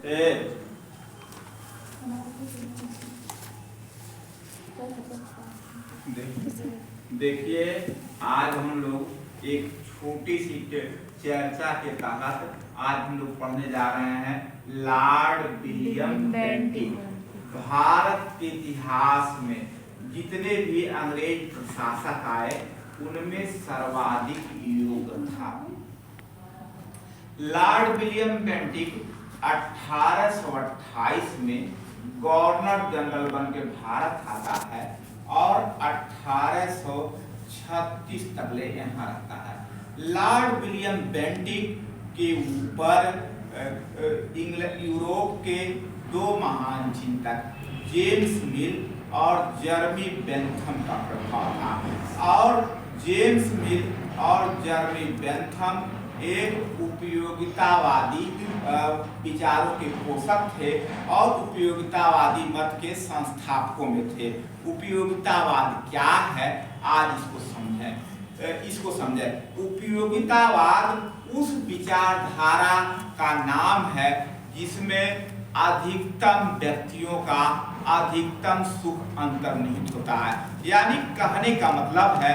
ए, देखिए आज हम लोग एक छोटी सी चर्चा के तहत आज हम लोग पढ़ने जा रहे हैं लॉर्ड विलियम बेंटिक। भारत के इतिहास में जितने भी अंग्रेज प्रशासक आए उनमें सर्वाधिक योग था। लॉर्ड विलियम बेंटिक 1828 में गवर्नर जनरल बन के भारत आता है और 1836 तक ले यहाँ रहता है। लॉर्ड विलियम बेंटिक के ऊपर यूरोप के दो महान चिंतक जेम्स मिल और जर्मी बेंथम का प्रभाव था। और जेम्स मिल और जर्मी बेंथम एक उपयोगितावादी विचारों के पोषक थे और उपयोगितावादी मत के संस्थापकों में थे। उपयोगितावाद क्या है आज इसको समझें। उपयोगितावाद उस विचारधारा का नाम है जिसमें अधिकतम व्यक्तियों का अधिकतम सुख अंतर्निहित होता है। यानी कहने का मतलब है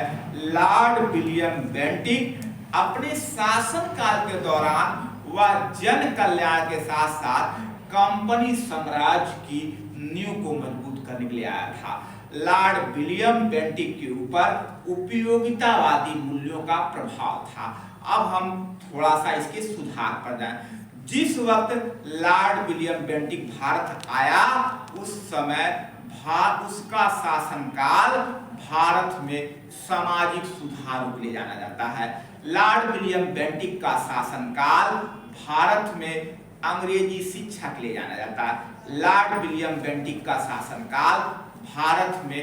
लॉर्ड विलियम बेंटिक अपने शासन काल के दौरान वह जन कल्याण के साथ साथ कंपनी साम्राज्य की नींव को मजबूत करने के लिए आया था। लॉर्ड विलियम बेंटिक के ऊपर उपयोगितावादी मूल्यों का प्रभाव था। अब हम थोड़ा सा इसके सुधार पर जाएं। जिस वक्त लॉर्ड विलियम बेंटिक भारत आया उस समय उसका शासनकाल भारत में सामाजिक सुधारों के लिए जाना जाता है। लॉर्ड विलियम बेंटिक का शासनकाल भारत में अंग्रेजी शिक्षा के लिए जाना जाता है। लॉर्ड विलियम बेंटिक का शासनकाल भारत में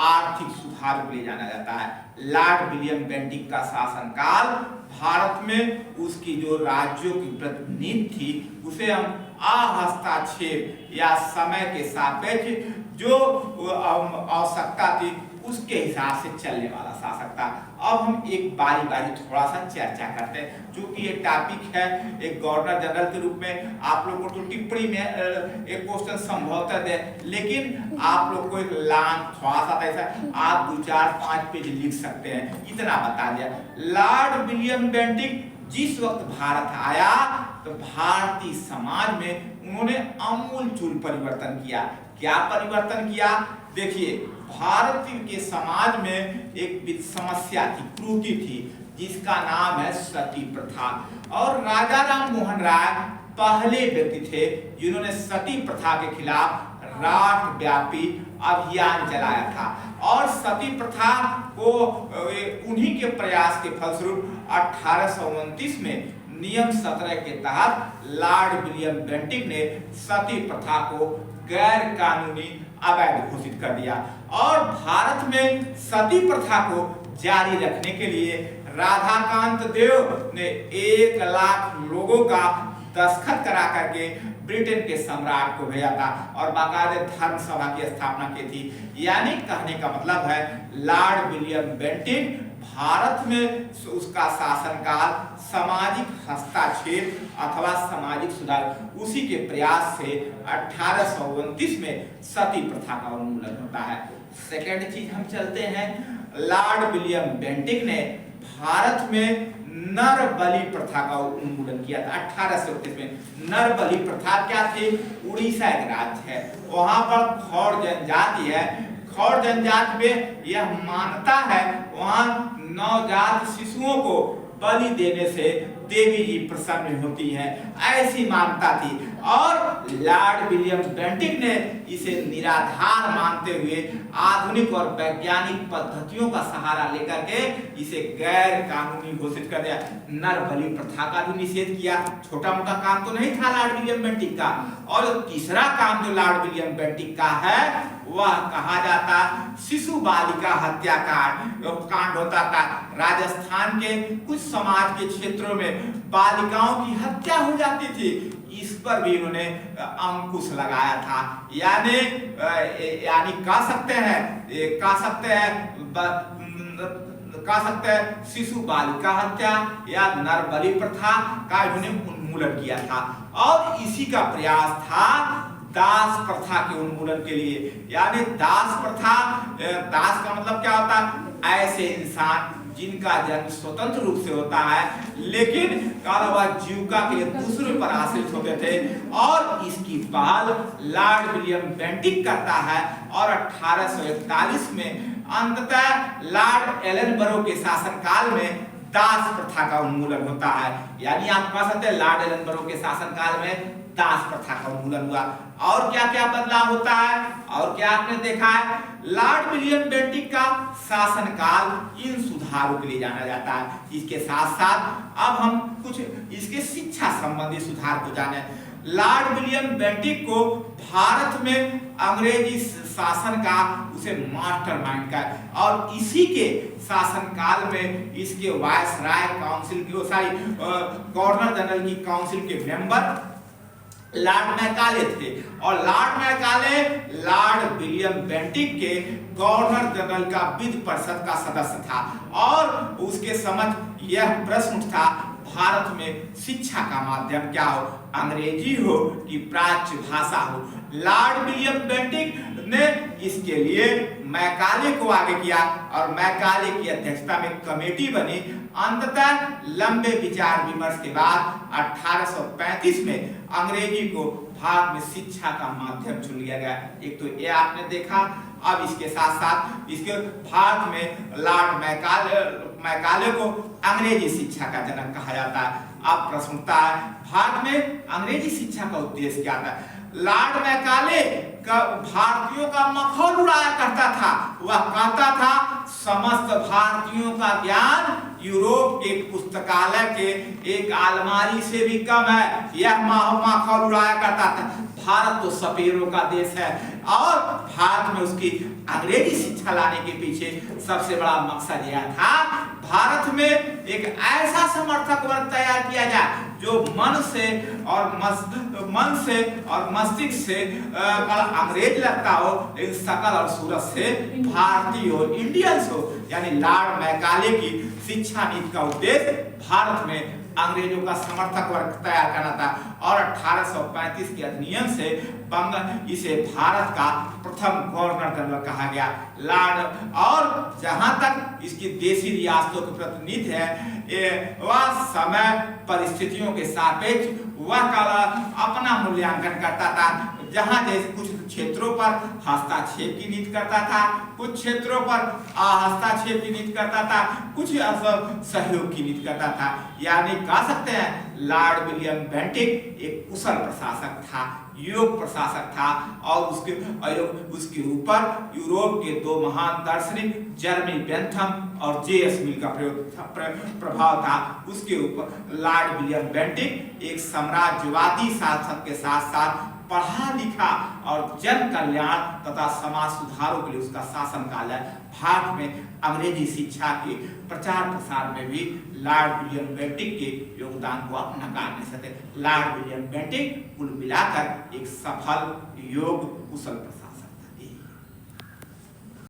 आर्थिक सुधार के लिए जाना जाता है। लॉर्ड विलियम बेंटिक का शासनकाल भारत में उसकी जो राज्यों की प्रतिनिधि थी उसे हम हस्तक्षेप या समय के सापेक्ष जो आवश्यकता थी उसके हिसाब से चलने वाला शासक था। अब हम एक बारी बारी थोड़ा सा चर्चा करते हैं। चूंकि ये टॉपिक है एक गवर्नर जनरल के रूप में आप लोग को तो टिप्पणी में एक क्वेश्चन संभवतः दे, लेकिन आप लोग को एक लाइन थोड़ा सा ऐसा आप 2-4-5 पेज लिख सकते हैं, इतना बता दिया। लॉर्ड विलियम बेंटिक जिस वक्त भारत आया तो भारतीय समाज में उन्होंने आमूलचूल परिवर्तन किया। क्या परिवर्तन किया? देखिए, भारत के समाज में एक समस्या थी, कुरीति थी, जिसका नाम है सती प्रथा। और राजा राम मोहन राय पहले व्यक्ति थे जिन्होंने सती प्रथा के खिलाफ राष्ट्रव्यापी अभियान चलाया था। और सती प्रथा को उन्हीं के प्रयास के फलस्वरूप 1829 में नियम 17 के तहत लॉर्ड विलियम बेंटिक ने सती प्रथा को गैर कानूनी अवैध घोषित कर दिया। और भारत में सती प्रथा को जारी रखने के लिए राधाकांत देव ने 1 लाख लोगों का दस्तखत करा करके ब्रिटेन के सम्राट को भेजा था और बाकायदे धर्म सभा की स्थापना की थी। यानी कहने का मतलब है लॉर्ड विलियम बेंटिक भारत में उसका शासनकाल सामाजिक हस्तक्षेप अथवा सामाजिक सुधार उसी के प्रयास से 1829 में सती प्रथा का उन्मूलन होता है। सेकेंड चीज हम चलते हैं, लॉर्ड विलियम बेंटिक ने भारत में नर बलि प्रथा का उन्मूलन किया था 1829 में। नर बलि प्रथा क्या थी? उड़ीसा एक राज्य है, वहां पर खौड़ जनजाति है। खौड़ जनजाति में यह मान्यता है वहां नवजात शिशुओं को बलि देने से देवी जी प्रसन्न होती हैं, ऐसी मान्यता थी। और लॉर्ड विलियम बेंटिक ने इसे निराधार मानते हुए आधुनिक और वैज्ञानिक पद्धतियों का सहारा लेकर के इसे गैर कानूनी घोषित कर दिया। नर बलि प्रथा का भी निषेध किया। छोटा मोटा काम तो नहीं था लॉर्ड विलियम बेंटिक का। और तीसरा काम जो लॉर्ड विलियम बेंटिक का है वह कहा जाता शिशु बालिका हत्याकांड होता था। राजस्थान के कुछ समाज के क्षेत्रों में बालिकाओं की हत्या हो जाती थी, इस पर भी उन्होंने अंकुश लगाया था। यानी कह सकते हैं शिशु बालिका हत्या या नर बलि प्रथा का उन्होंने उन्मूलन किया था। और इसी का प्रयास था दास प्रथा के उन्मूलन के लिए। यानी दास प्रथा, दास का मतलब क्या होता है? ऐसे इंसान जिनका जन्म स्वतंत्र रूप से होता है लेकिन वह जीविका के लिए दूसरों पर आश्रित होते थे, और इसकी पहल लॉर्ड विलियम बेंटिक करता है। और 1841 में अंततः लॉर्ड एलनबरो के शासनकाल में दास प्रथा का उन्मूलन होता है। यानी आप कह सकते हैं लॉर्ड एलनबरो के शासनकाल में दास प्रथा का उन्मूलन हुआ। और क्या क्या बदलाव होता है और क्या आपने देखा है? लॉर्ड विलियम बेंटिक का शासनकाल इन सुधारों के लिए जाना जाता है। इसके साथ साथ अब हम कुछ इसके शिक्षा संबंधी सुधार को जाने। लॉर्ड विलियम बेंटिक को भारत में अंग्रेजी शासन का उसे मास्टरमाइंड का, और इसी के शासनकाल में इसके वायसराय काउंसिल की गवर्नर जनरल की काउंसिल के मेंबर लॉर्ड मैकाले थे, और Lord Macaulay Lord William Bentinck के गवर्नर जनरल का विधि परिषद का सदस्य था। और उसके समझ यह प्रश्न था भारत में शिक्षा का माध्यम क्या हो, अंग्रेजी हो कि प्राच्य भाषा हो। लॉर्ड विलियम बेंटिक ने इसके लिए मैकाले को आगे किया और मैकाले की अध्यक्षता में कमेटी बनी। अंततः लंबे विचार विमर्श के बाद 1835 में अंग्रेजी को भारत में शिक्षा का माध्यम चुन लिया गया। एक तो ये आपने देखा। अब इसके साथ साथ इसके भारत में लॉर्ड मैकाले को अंग्रेजी शिक्षा का जनक कहा जाता है। अब प्रश्न उठता है भारत में अंग्रेजी शिक्षा का उद्देश्य क्या था? लॉर्ड मैकाले का भारतीयों का मखौल उड़ाया करता था। वह कहता था समस्त भारतीयों का ज्ञान यूरोप के पुस्तकालय के एक अलमारी से भी कम है, यह मखौल उड़ाया करता था। भारत तो सपेरों का देश है, और भारत में उसकी अंग्रेजी शिक्षा लाने के पीछे सबसे बड़ा मकसद यह था भारत में एक ऐसा समर्थक वर्ग तैयार किया जाए जो मन से और मस्तिष्क से अंग्रेज लगता हो लेकिन शकल और सूरत से भारतीय हो, इंडियंस हो। यानी लॉर्ड मैकाले की शिक्षा नीति का उद्देश्य भारत में अंग्रेजों का समर्थक वर्ग तैयार करना था। और 1835 के अधिनियम से इसे भारत का प्रथम गवर्नर जनरल कहा गया। लॉर्ड और जहां तक इसकी देशी रियासतों के प्रतिनिधि है, वह समय परिस्थितियों के सापेक्ष वह अपना मूल्यांकन करता था। जहां जैसे कुछ क्षेत्रों पर हस्तक्षेप की नीति करता था, कुछ क्षेत्रों पर हस्तक्षेप की नीति करता था, कुछ सहयोग की नीति करता था। यानी कह सकते हैं लॉर्ड विलियम बेंटिक एक कुशल प्रशासक था, योग्य प्रशासक था, और उसके ऊपर यूरोप के दो महान दार्शनिक जेरेमी बेंथम और जे.एस. मिल का प्रभाव था। उसके ऊपर लॉर्ड विलियम बेंटिक एक साम्राज्यवादी शासक के साथ साथ पढ़ा लिखा और जन कल्याण तथा समाज सुधारों के लिए उसका शासनकाल है। भारत में अंग्रेजी शिक्षा के प्रचार प्रसार में भी लॉर्ड विलियम बेंटिक के योगदान को आप नकार नहीं सकते। लॉर्ड विलियम बेंटिक कुल मिलाकर एक सफल, योग्य, कुशल